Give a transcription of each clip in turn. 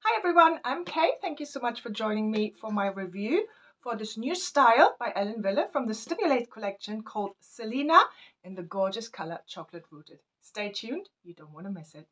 Hi everyone, I'm Kay. Thank you so much for joining me for my review for this new style by Wille from the Stimulate collection called Celina in the gorgeous color Chocolate Rooted. Stay tuned, you don't want to miss it.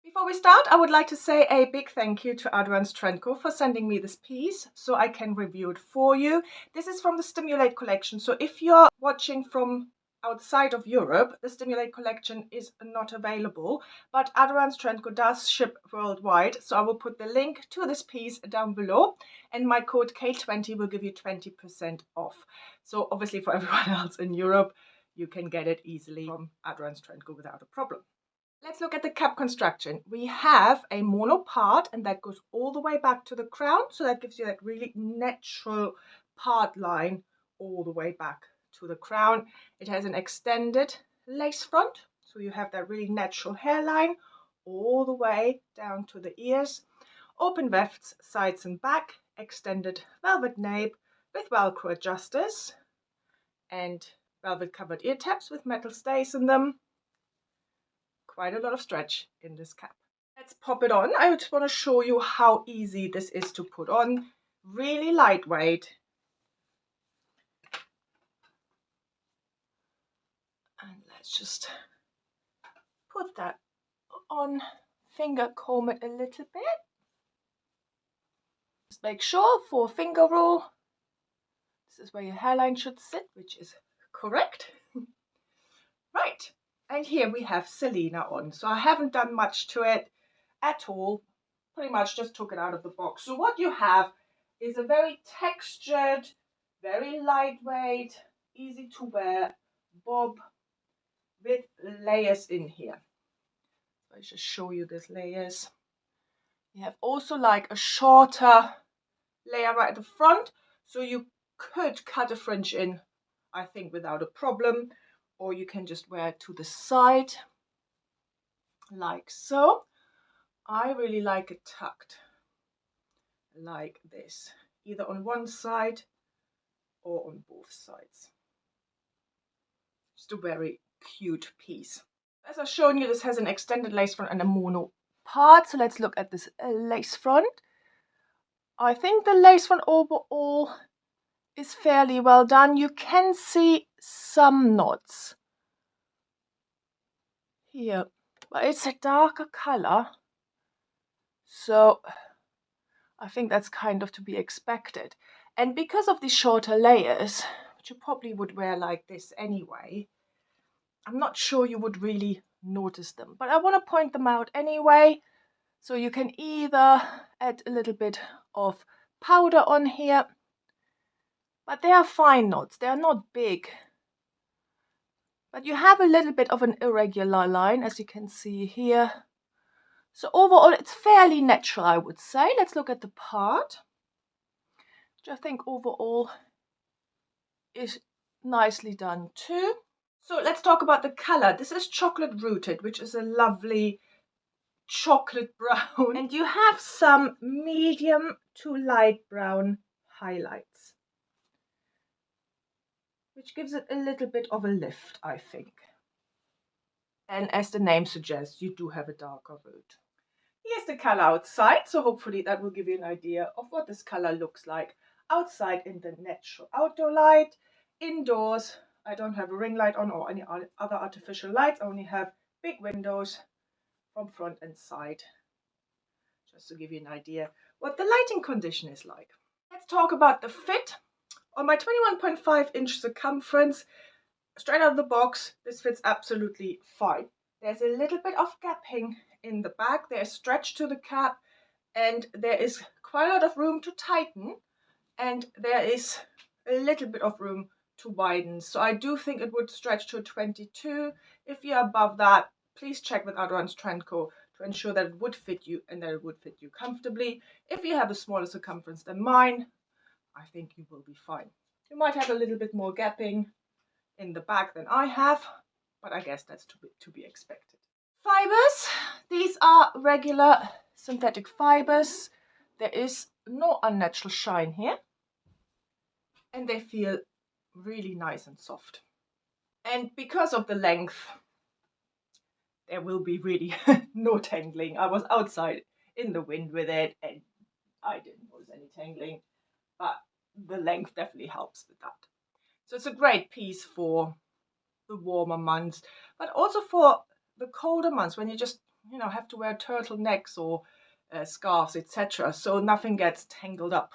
Before we start, I would like to say a big thank you to Adrian's Trenko for sending me this piece so I can review it for you. This is from the Stimulate collection, so if you're watching from outside of Europe, the Stimulate collection is not available, but Adrian's Trenko does ship worldwide, so I will put the link to this piece down below, and my code K20 will give you 20% off. So obviously for everyone else in Europe, you can get it easily from Adrian's Trenko without a problem. Let's look at the cap construction. We have a mono part, and that goes all the way back to the crown, so that gives you that really natural part line all the way back to the crown. It has an extended lace front, so you have that really natural hairline all the way down to the ears. Open wefts, sides and back, extended velvet nape with Velcro adjusters and velvet covered ear tabs with metal stays in them. Quite a lot of stretch in this cap. Let's pop it on. I just want to show you how easy this is to put on. Really lightweight. And let's just put that on, finger comb it a little bit. Just make sure for finger rule, this is where your hairline should sit, which is correct. Right, and here we have Celina on. So I haven't done much to it at all. Pretty much just took it out of the box. So what you have is a very textured, very lightweight, easy to wear bob with layers in here. I just show you these layers. You have also like a shorter layer right at the front, so you could cut a fringe in, I think, without a problem, or you can just wear it to the side like so. I really like it tucked like this, either on one side or on both sides. Just a very cute piece. As I've shown you, this has an extended lace front and a mono part. So let's look at this lace front. I think the lace front overall is fairly well done. You can see some knots here, but it's a darker color, so I think that's kind of to be expected. And because of these shorter layers, which you probably would wear like this anyway, I'm not sure you would really notice them, but I want to point them out anyway. So you can either add a little bit of powder on here, but they are fine knots, they are not big. But you have a little bit of an irregular line, as you can see here. So overall, it's fairly natural, I would say. Let's look at the part, which I think overall is nicely done too. So let's talk about the color. This is Chocolate Rooted, which is a lovely chocolate brown. And you have some medium to light brown highlights, which gives it a little bit of a lift, I think. And as the name suggests, you do have a darker root. Here's the color outside, so hopefully that will give you an idea of what this color looks like outside in the natural outdoor light. Indoors, I don't have a ring light on or any other artificial lights. I only have big windows from front and side, just to give you an idea what the lighting condition is like. Let's talk about the fit. On my 21.5 inch circumference, straight out of the box, this fits absolutely fine. There's a little bit of gapping in the back, there's stretch to the cap, and there is quite a lot of room to tighten, and there is a little bit of room to widen. So I do think it would stretch to a 22. If you're above that, please check with Adrian's Trenko to ensure that it would fit you and that it would fit you comfortably. If you have a smaller circumference than mine, I think you will be fine. You might have a little bit more gapping in the back than I have, but I guess that's to be expected. Fibers, these are regular synthetic fibers. There is no unnatural shine here, and they feel really nice and soft. And because of the length, there will be really no tangling. I was outside in the wind with it, and I didn't notice any tangling, but the length definitely helps with that. So it's a great piece for the warmer months, but also for the colder months when you just, have to wear turtlenecks or scarves, etc. So nothing gets tangled up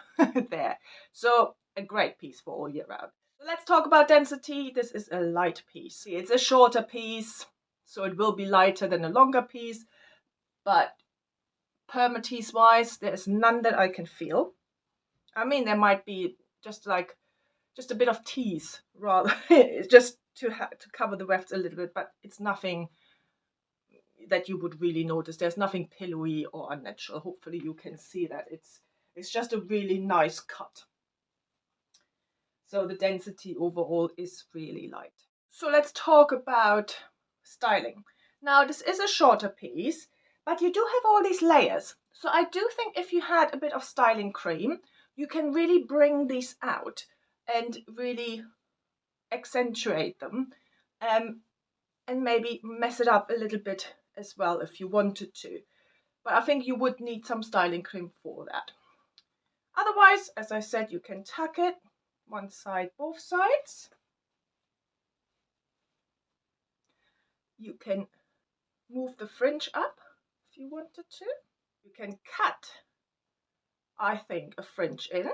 there. So a great piece for all year round. So let's talk about density. This is a light piece. See, it's a shorter piece, so it will be lighter than a longer piece, but permatease wise, there's none that I can feel. I mean, there might be just a bit of tease, rather, just to cover the wefts a little bit, but it's nothing that you would really notice. There's nothing pillowy or unnatural. Hopefully you can see that. It's just a really nice cut. So the density overall is really light. So let's talk about styling. Now this is a shorter piece, but you do have all these layers. So I do think if you had a bit of styling cream, you can really bring these out and really accentuate them, and maybe mess it up a little bit as well if you wanted to. But I think you would need some styling cream for that. Otherwise, as I said, you can tuck it one side, both sides. You can move the fringe up if you wanted to. You can cut, I think, a fringe in.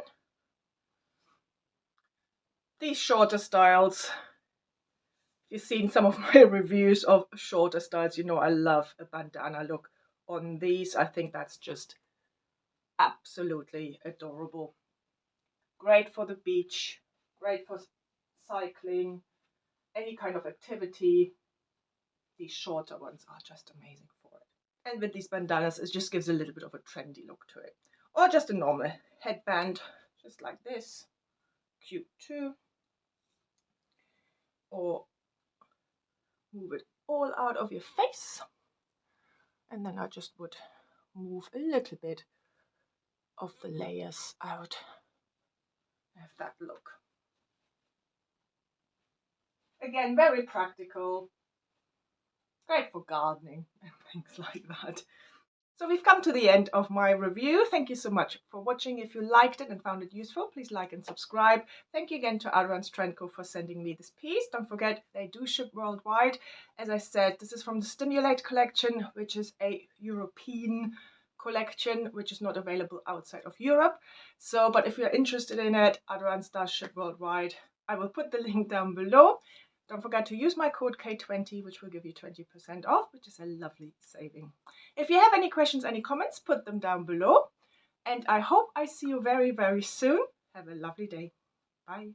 These shorter styles, if you've seen some of my reviews of shorter styles, you know I love a bandana look on these. I think that's just absolutely adorable. Great for the beach, great for cycling, any kind of activity. These shorter ones are just amazing for it. And with these bandanas, it just gives a little bit of a trendy look to it. Or just a normal headband, just like this. Cute too. Or move it all out of your face. And then I just would move a little bit of the layers out. Have that look. Again, very practical. Great for gardening and things like that. So we've come to the end of my review. Thank you so much for watching. If you liked it and found it useful, please like and subscribe. Thank you again to Adrian's Trend Co for sending me this piece. Don't forget, they do ship worldwide. As I said, this is from the Stimulate collection, which is a European collection, which is not available outside of Europe. So, but if you're interested in it, Adrian's does ship worldwide. I will put the link down below. Don't forget to use my code K20, which will give you 20% off, which is a lovely saving. If you have any questions, any comments, put them down below. And I hope I see you very, very soon. Have a lovely day. Bye.